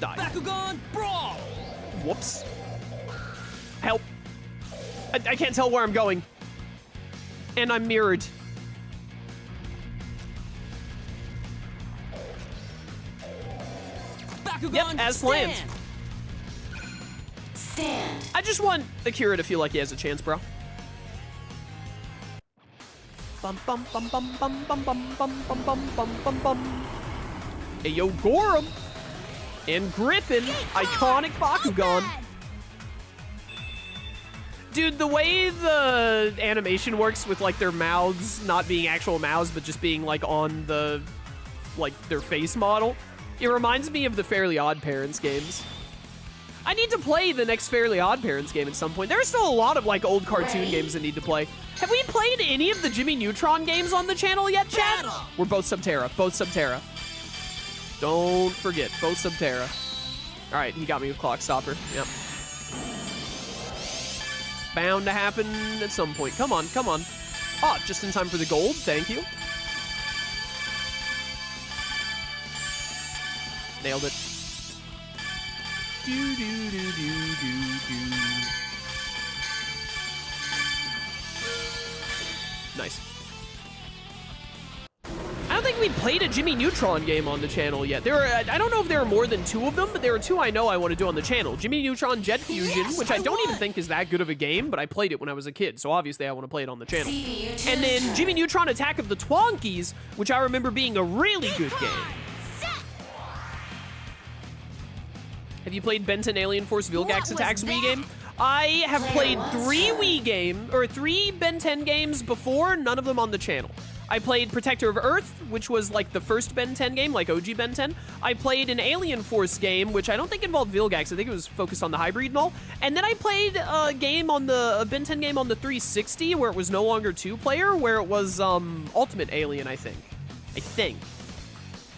Die. Bakugan Brawl. Whoops. Help. I can't tell where I'm going. And I'm mirrored. Bakugan Yep, as planned. Stand. I just want Akira to feel like he has a chance, bro. Bum bum bum bum bum bum bum bum bum bum bum bum bum. Hey yo, Gorum and Griffin, iconic Bakugan. Dude, the way the animation works with like their mouths not being actual mouths, but just being like on the like their face model, it reminds me of the Fairly Odd Parents games. I need to play the next Fairly Odd Parents game at some point. There's still a lot of like old cartoon games that need to play. Have we played any of the Jimmy Neutron games on the channel yet, chat? We're both Subterra, both Subterra. Don't forget, both Subterra. All right, he got me with Clock Stopper, yep. Bound to happen at some point. Come on, come on. Oh, just in time for the gold, thank you. Nailed it. Do, do, do, do, do, do. Nice. I don't think we played a Jimmy Neutron game on the channel yet. I don't know if there are more than 2 of them, but there are 2 I know I want to do on the channel. Jimmy Neutron Jet Fusion, which I don't even think is that good of a game, but I played it when I was a kid, so obviously I want to play it on the channel. And then Jimmy Neutron Attack of the Twonkies, which I remember being a really good game. Have you played Ben 10 Alien Force Vilgax Attacks Wii game? I have played 3 Wii games, or 3 Ben 10 games before, none of them on the channel. I played Protector of Earth, which was like the first Ben 10 game, like OG Ben 10. I played an Alien Force game, which I don't think involved Vilgax. I think it was focused on the hybrid and all. And then I played a game on a Ben 10 game on the 360 where it was no longer 2-player, where it was Ultimate Alien, I think.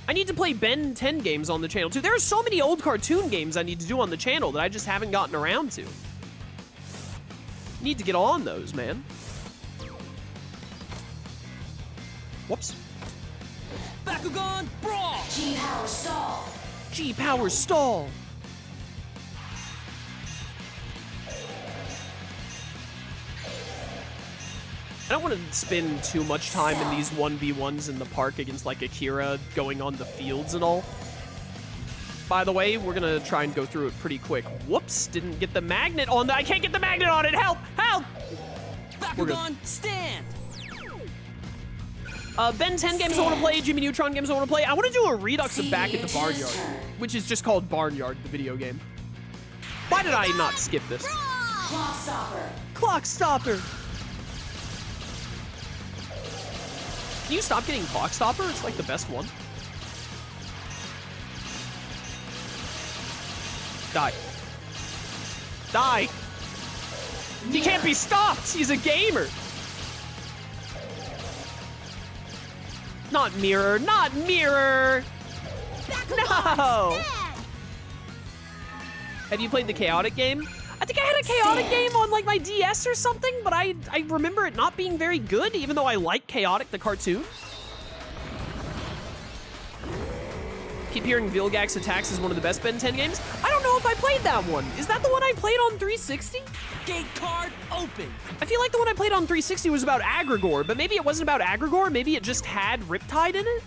I need to play Ben 10 games on the channel too. There are so many old cartoon games I need to do on the channel that I just haven't gotten around to. Need to get on those, man. Whoops. Bakugan Brawl. G-Power Stall. G-Power Stall. I don't want to spend too much time in these 1v1s in the park against like Akira going on the fields and all. By the way, we're gonna try and go through it pretty quick. Whoops, didn't get the magnet on I can't get the magnet on it, help, help! Bakugan Stand. Ben 10 games I want to play, Jimmy Neutron games I want to play. I want to do a redux of Back at the Barnyard, which is just called Barnyard, the video game. Why did I not skip this? Clock Stopper. Clock Stopper. Can you stop getting Clock Stopper? It's like the best one. Die. Die. He can't be stopped. He's a gamer. Not mirror. Not mirror. No. Have you played the Chaotic game? I think I had a Chaotic game on like my DS or something, but I remember it not being very good, even though I like Chaotic, the cartoon. Keep hearing Vilgax Attacks is one of the best Ben 10 games. I don't know if I played that one. Is that the one I played on 360? Gate card open. I feel like the one I played on 360 was about Aggregor, but maybe it wasn't about Aggregor. Maybe it just had Riptide in it.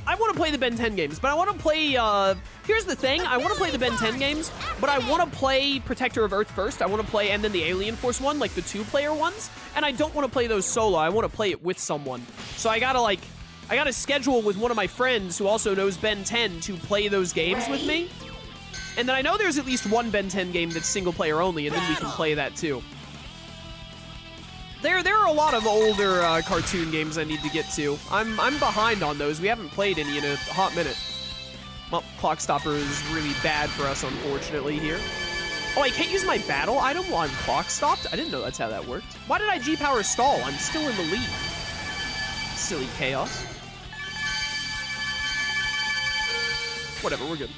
I want to play the Ben 10 games, but I want to play, here's the thing. I want to play the Ben 10 games, but I want to play Protector of Earth first. I want to play, and then the Alien Force one, like the 2-player ones. And I don't want to play those solo. I want to play it with someone. So I gotta schedule with one of my friends who also knows Ben 10 to play those games with me. And then I know there's at least one Ben 10 game that's single player only, and then we can play that too. There are a lot of older cartoon games I need to get to. I'm behind on those. We haven't played any in a hot minute. Well, Clock Stopper is really bad for us, unfortunately, here. Oh, I can't use my battle item while I'm clock stopped? I didn't know that's how that worked. Why did I G-Power stall? I'm still in the lead. Silly chaos. Whatever, we're good.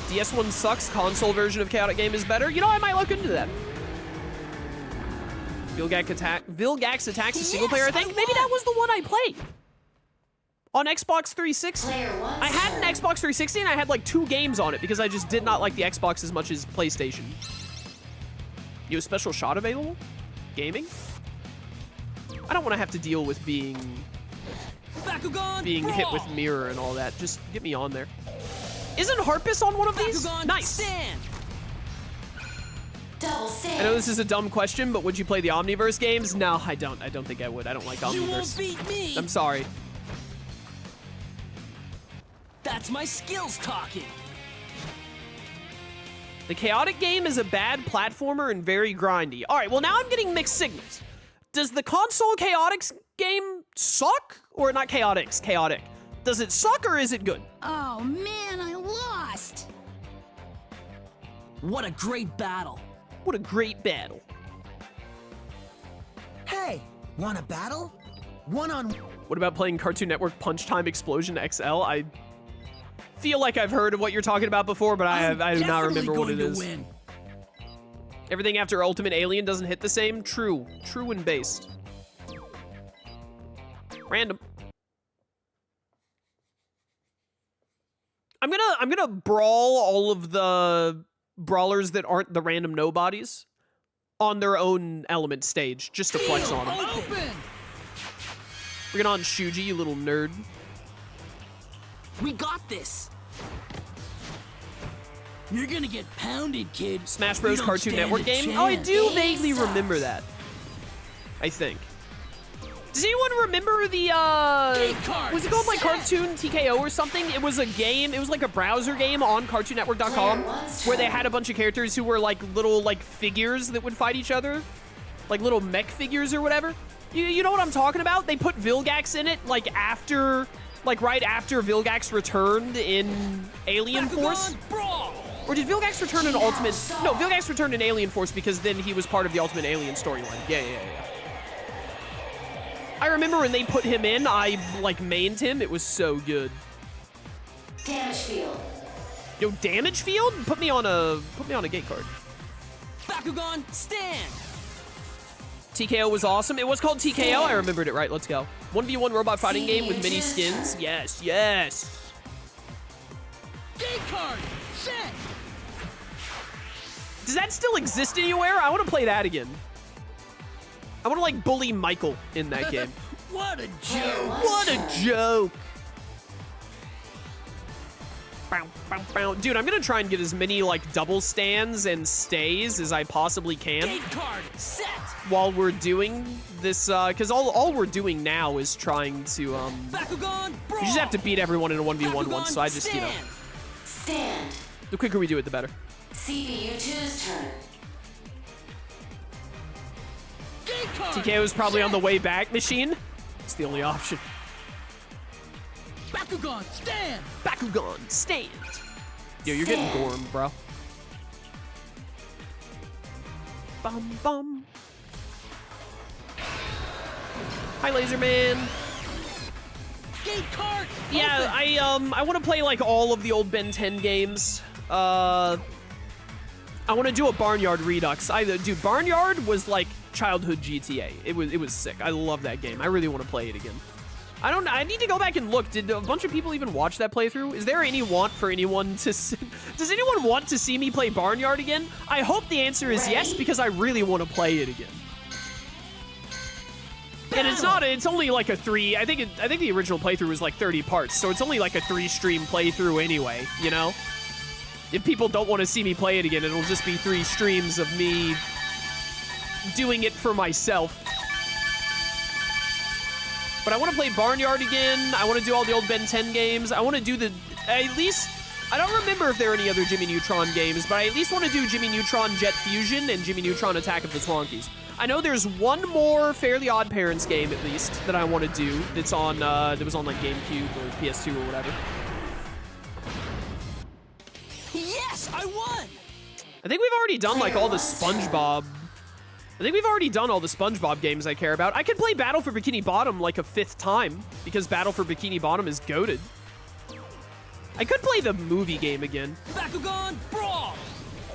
DS1 sucks. Console version of Chaotic Game is better. You know, I might look into that. Vilgax Attacks is single player, I think. Maybe that was the one I played. On Xbox 360. I had an Xbox 360 and I had like 2 games on it because I just did not like the Xbox as much as PlayStation. You have a special shot available? Gaming? I don't want to have to deal with being hit with mirror and all that. Just get me on there. Isn't Harpus on one of these? Nice. Stand. Double stand. I know this is a dumb question, but would you play the Omniverse games? No, I don't. I don't think I would. I don't like You won't Omniverse. beat me. I'm sorry. That's my skills talking. The Chaotic game is a bad platformer and very grindy. All right, well, now I'm getting mixed signals. Does the console Chaotix game suck? Or not Chaotix, Chaotic. Does it suck or is it good? Oh man, I lost! What a great battle. What a great battle. Hey, want a battle? One-on-one. What about playing Cartoon Network Punch Time Explosion XL? I feel like I've heard of what you're talking about before, but I do not remember what it is. Win. Everything after Ultimate Alien doesn't hit the same? True. True and based. Random. I'm gonna brawl all of the brawlers that aren't the random nobodies on their own element stage, just to flex on them. Open. Bring it on, Shuji, you little nerd. We got this. You're gonna get pounded, kid. Smash Bros. You don't Cartoon stand Network a game? Oh, I chance. do vaguely remember that. I think. Does anyone remember the, card. was it called like Cartoon TKO or something? It was a game, it was like a browser game on CartoonNetwork.com where they had a bunch of characters who were like little like figures that would fight each other. Like little mech figures or whatever. You know what I'm talking about? They put Vilgax in it like after, like right after Vilgax returned in Alien Force. Bakugan Brawl. Or did Vilgax return in Ultimate? No, Vilgax returned in Alien Force because then he was part of the Ultimate Alien storyline. Yeah. I remember when they put him in, I like mained him. It was so good. Damage field. Yo, damage field? Put me on a gate card. Bakugan stand. TKO was awesome. It was called TKO. I remembered it right. Let's go. 1v1 robot fighting game with mini skins. Yes. Gate card set. Does that still exist anywhere? I want to play that again. I want to like bully Michael in that game. What a joke. What a joke. Bow, bow, bow. Dude, I'm gonna try and get as many like double stands and stays as I possibly can Gate card set. while we're doing this, because all we're doing now is trying to, Bakugan Brawl. you just have to beat everyone in a 1v1 once, so I just, you know, stand. Stand. the quicker we do it, the better. CPU2's turn. Gate card TKO is probably set. on the way back machine. It's the only option. Bakugan stand. Bakugan, stand. Yo, you're getting gormed, bro. Bum, bum. Hi, Laser Man. Gate card. Yeah, open. I want to play like all of the old Ben 10 games. I want to do a Barnyard Redux. Dude, Barnyard was like childhood GTA. It was sick. I love that game. I really want to play it again. I need to go back and look. Did a bunch of people even watch that playthrough? Is there any want for anyone to does anyone want to see me play Barnyard again? I hope the answer is yes, because I really want to play it again. And it's only like a 3, I think the original playthrough was like 30 parts, so it's only like a 3-stream playthrough anyway, you know? If people don't want to see me play it again, it'll just be 3 streams of me doing it for myself. But I want to play Barnyard again. I want to do all the old Ben 10 games. I want to do at least, I don't remember if there are any other Jimmy Neutron games, but I at least want to do Jimmy Neutron Jet Fusion and Jimmy Neutron Attack of the Twonkies. I know there's one more Fairly Odd Parents game, at least, that I want to do that's on, that was on like GameCube or PS2 or whatever. Yes, I won. I think we've already done like all the SpongeBob. I think we've already done all the SpongeBob games I care about. I could play Battle for Bikini Bottom like a 5th time because Battle for Bikini Bottom is goated. I could play the movie game again. Bakugan Brawl.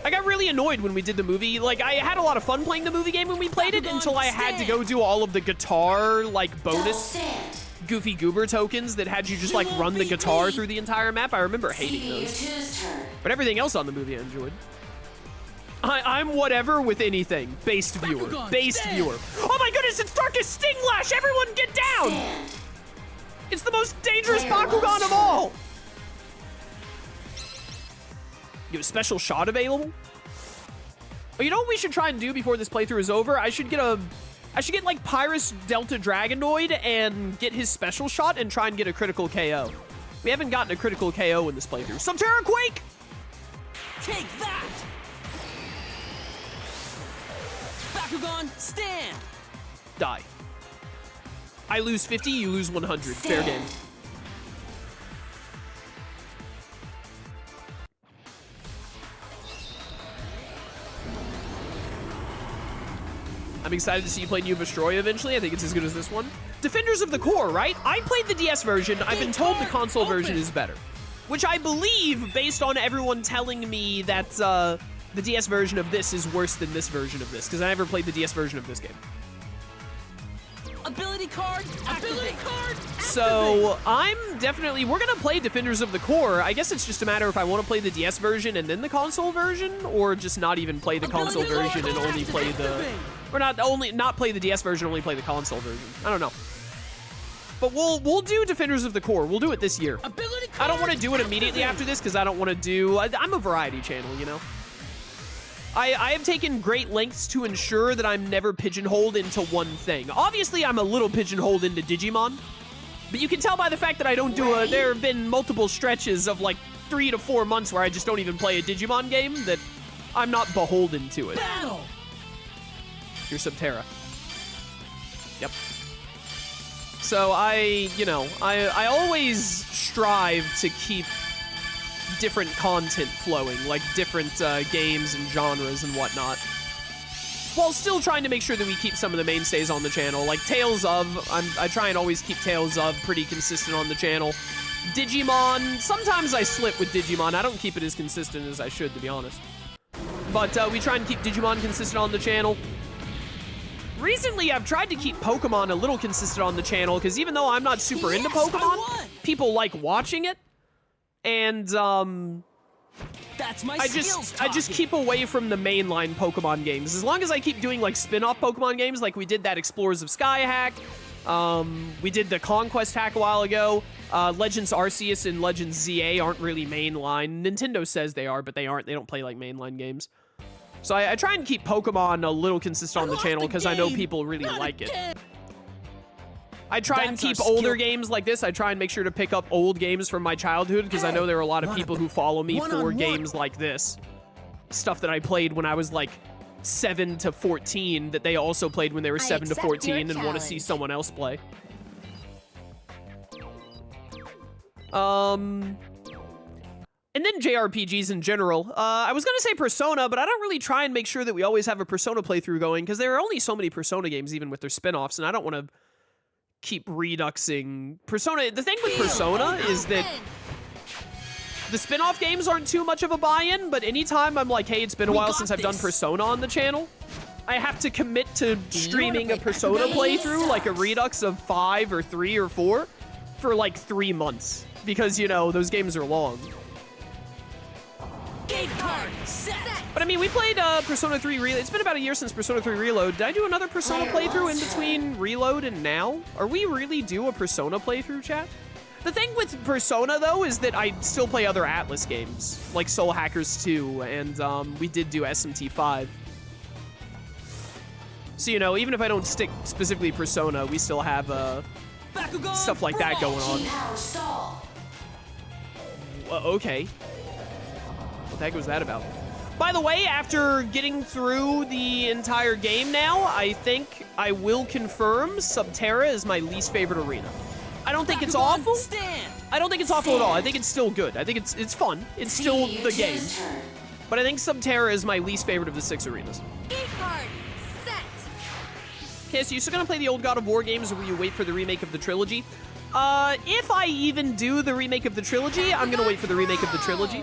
I got really annoyed when we did the movie. Like, I had a lot of fun playing the movie game when we played it until I had to go do all of the guitar, like, bonus Stand. Goofy Goober tokens that had you just, like, run the guitar through the entire map. I remember hating those. CPU2's turn. But everything else on the movie I enjoyed. I'm whatever with anything. Based viewer. Bakugan, Based stand. viewer. Oh my goodness, it's Darkest Stinglash! Everyone get down! Stand. It's the most dangerous Player Bakugan lost of all! You have a special shot available? Oh, you know what we should try and do before this playthrough is over? I should get like Pyrus Delta Dragonoid and get his special shot and try and get a critical KO. We haven't gotten a critical KO in this playthrough. Subterra Quake! Take that! Bakugan, stand! Die. I lose 50, you lose 100. Fair Stand. game. I'm excited to see you play New Vestroia eventually. I think it's as good as this one. Defenders of the Core, right? I played the DS version. I've been told the console version is better. Which I believe, based on everyone telling me that the DS version of this is worse than this version of this, because I never played the DS version of this game. Ability card, ability card, So we're gonna play Defenders of the Core. I guess it's just a matter if I want to play the DS version and then the console version, or just not even play the console version and only play not play the DS version, only play the console version. I don't know. But we'll do Defenders of the Core. We'll do it this year. ability card, I don't want to do it immediately after this because I don't want to do. I'm a variety channel, you know. I have taken great lengths to ensure that I'm never pigeonholed into one thing. Obviously, I'm a little pigeonholed into Digimon, but you can tell by the fact that I don't do a. There have been multiple stretches of like 3 to 4 months where I just don't even play a Digimon game that I'm not beholden to it. battle! You're Subterra. Yep. So I always strive to keep different content flowing, like different games and genres and whatnot, while still trying to make sure that we keep some of the mainstays on the channel, like Tales of. I try and always keep Tales of pretty consistent on the channel. Digimon, sometimes I slip with Digimon. I don't keep it as consistent as I should, to be honest. But we try and keep Digimon consistent on the channel. Recently, I've tried to keep Pokemon a little consistent on the channel, because even though I'm not super into Yes, I Pokemon, won! people like watching it. And That's my I skills just talking. keep away from the mainline Pokemon games. As long as I keep doing like spin-off Pokemon games, like we did that Explorers of Sky hack. We did the Conquest hack a while ago. Legends Arceus and Legends ZA aren't really mainline. Nintendo says they are, but they aren't. They don't play like mainline games. So I try and keep Pokemon a little consistent on the lost channel the because I know game. people really Not like it. again. I try and That's our keep older skill. games like this. I try and make sure to pick up old games from my childhood because I know there are a lot of Wanna people who follow me for one-on-one. games like this. Stuff that I played when I was like 7 to 14 that they also played when they were 7 to accept 14 your and want to see challenge. someone else play. And then JRPGs in general. I was going to say Persona, but I don't really try and make sure that we always have a Persona playthrough going because there are only so many Persona games even with their spin-offs, and I don't want to keep reduxing Persona. The thing with Persona is that the spin-off games aren't too much of a buy-in, but anytime I'm like, hey, it's been a We while got since I've done this. Persona on the channel, I have to commit to streaming a play Persona Bakugan? playthrough, like a redux of 5 or 3 or 4, for like 3 months. Because, you know, those games are long. Gate card, set! But I mean, we played Persona 3 Reload. It's been about a year since Persona 3 Reload. Did I do another Persona playthrough in between Reload and now? Are we really do a Persona playthrough, chat? The thing with Persona, though, is that I still play other Atlas games, like Soul Hackers 2, and we did do SMT 5. So, you know, even if I don't stick specifically Persona, we still have Bakugan stuff like that Brawl. going on. Power stall. Okay. What the heck was that about? By the way, after getting through the entire game now, I think I will confirm Subterra is my least favorite arena. I don't think it's Bakugan, awful. stand! I don't think it's awful at all. I think it's still good. I think it's fun. It's still the game. CPU2's turn. But I think Subterra is my least favorite of the 6 arenas. Gate card, set. Okay, so you're still gonna play the old God of War games, or will you wait for the remake of the trilogy? If I even do the remake of the trilogy, I'm gonna wait for the remake of the trilogy.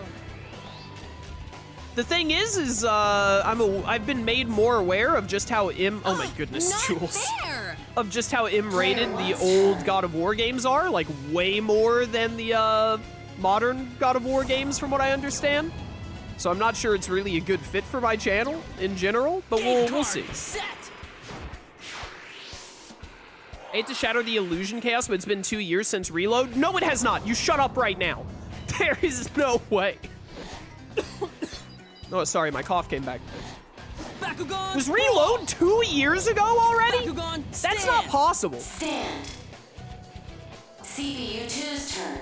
The thing is I've been made more aware of just how oh my goodness, Not Jules. fair. Of just how M-rated the old God of War games are, like way more than the modern God of War games from what I understand. So I'm not sure it's really a good fit for my channel in general, but we'll see. Set. I hate to shatter the illusion, Chaos, but it's been 2 years since Reload. No, it has not. You shut up right now. There is no way. Oh, sorry, my cough came back. Bakugan. Was Reload 2 years ago already? Bakugan, That's stand. not possible. Stand. CPU2's turn.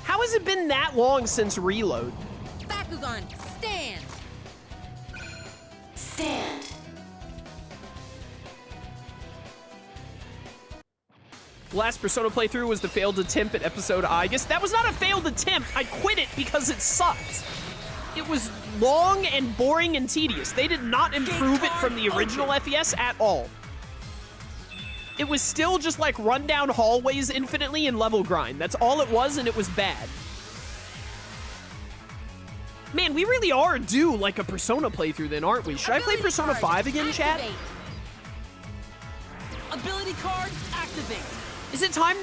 How has it been that long since Reload? Bakugan, stand. Stand. The last Persona playthrough was the failed attempt at episode I. Guess that was not a failed attempt. I quit it because it sucked. It was long and boring and tedious. They did not improve it from the original FES at all. It was still just like run down hallways infinitely and level grind. That's all it was, and it was bad. Man, we really are due like a Persona playthrough then, aren't we? Should I play Persona 5 again, chat? Ability card activate. Is it time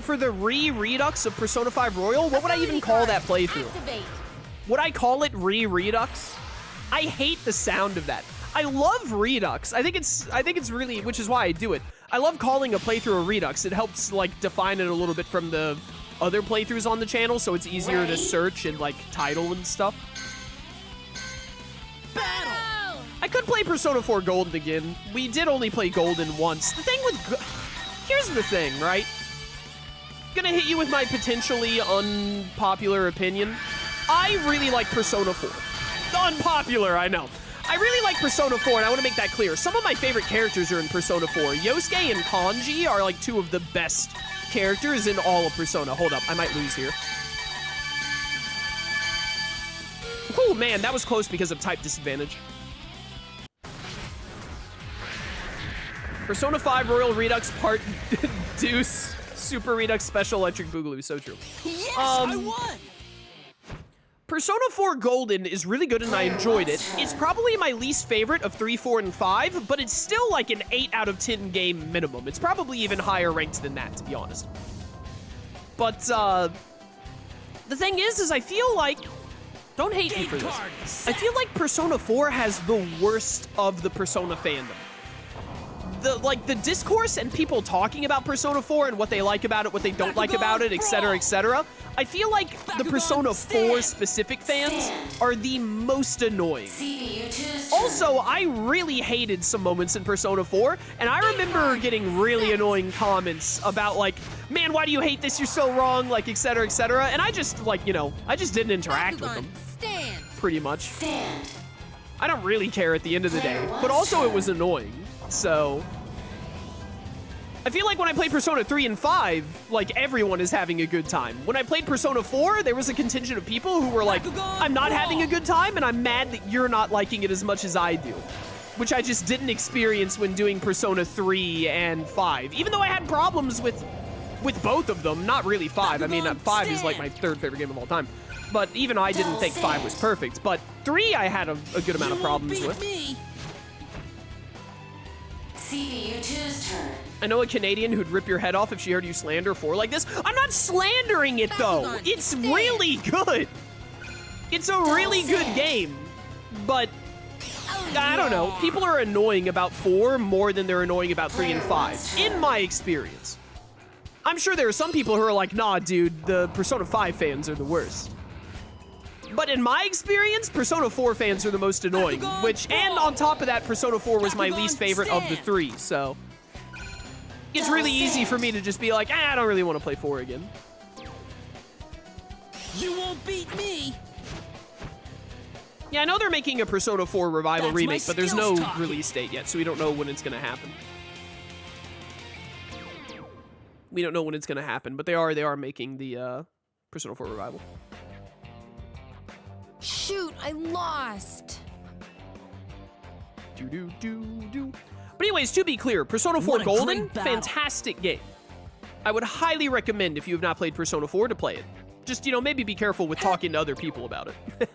for the re-redux of Persona 5 Royal? What would I even call that playthrough? Activate. Would I call it re-redux? I hate the sound of that. I love Redux. I think it's really, which is why I do it. I love calling a playthrough a Redux. It helps like define it a little bit from the other playthroughs on the channel, so it's easier to search and like title and stuff. Battle. I could play Persona 4 Golden again. We did only play Golden once. The thing with here's the thing, right? Gonna hit you with my potentially unpopular opinion. I really like Persona 4. Unpopular, I know. I really like Persona 4, and I want to make that clear. Some of my favorite characters are in Persona 4. Yosuke and Kanji are like two of the best characters in all of Persona. Hold up, I might lose here. Oh man, that was close because of type disadvantage. Persona 5 Royal Redux Part Deuce Super Redux Special Electric Boogaloo, so true. Yes, I won. Persona 4 Golden is really good and I enjoyed it. It's probably my least favorite of 3, 4, and 5, but it's still like an 8 out of 10 game minimum. It's probably even higher ranked than that, to be honest. But, the thing is I feel like, don't hate me for this, I feel like Persona 4 has the worst of the Persona fandom. The discourse and people talking about Persona 4 and what they like about it, what they don't like about it, etc., etc. I feel like the Persona 4 specific fans are the most annoying. CPU2's turn. Also, I really hated some moments in Persona 4, and I remember getting really annoying comments about like, man, why do you hate this? You're so wrong, like, etc., etc. And I just, like, you know, I just didn't interact with Bakugan, them, stand. pretty much. Stand. I don't really care at the end of the day, but also it was annoying. So, I feel like when I played Persona 3 and 5, like, everyone is having a good time. When I played Persona 4, there was a contingent of people who were like, I'm not having a good time, and I'm mad that you're not liking it as much as I do. Which I just didn't experience when doing Persona 3 and 5. Even though I had problems with both of them, not really 5. I mean, 5 is like my third favorite game of all time. But even I didn't think 5 was perfect. But 3 I had a good amount of problems with. Me. CPU2's turn. I know a Canadian who'd rip your head off if she heard you slander 4 like this. I'm not slandering it, though. Bakugan, It's stand. really good. It's a really good game. But, I don't know. People are annoying about 4 more than they're annoying about 3 and 5, in my experience. I'm sure there are some people who are like, nah, dude, the Persona 5 fans are the worst. But in my experience, Persona 4 fans are the most annoying, and on top of that, Persona 4 was my least favorite of the 3, so it's really easy for me to just be like, I don't really want to play 4 again. You won't beat me. Yeah, I know they're making a Persona 4 Revival That's my remake, but there's no skills talking. release date yet, so we don't know when it's going to happen. We don't know when it's going to happen, but they are making the Persona 4 Revival. Shoot, I lost. But anyways, to be clear, Persona 4 What a Golden, great battle. fantastic game. I would highly recommend if you have not played Persona 4 to play it. Just, you know, maybe be careful with talking to other people about it.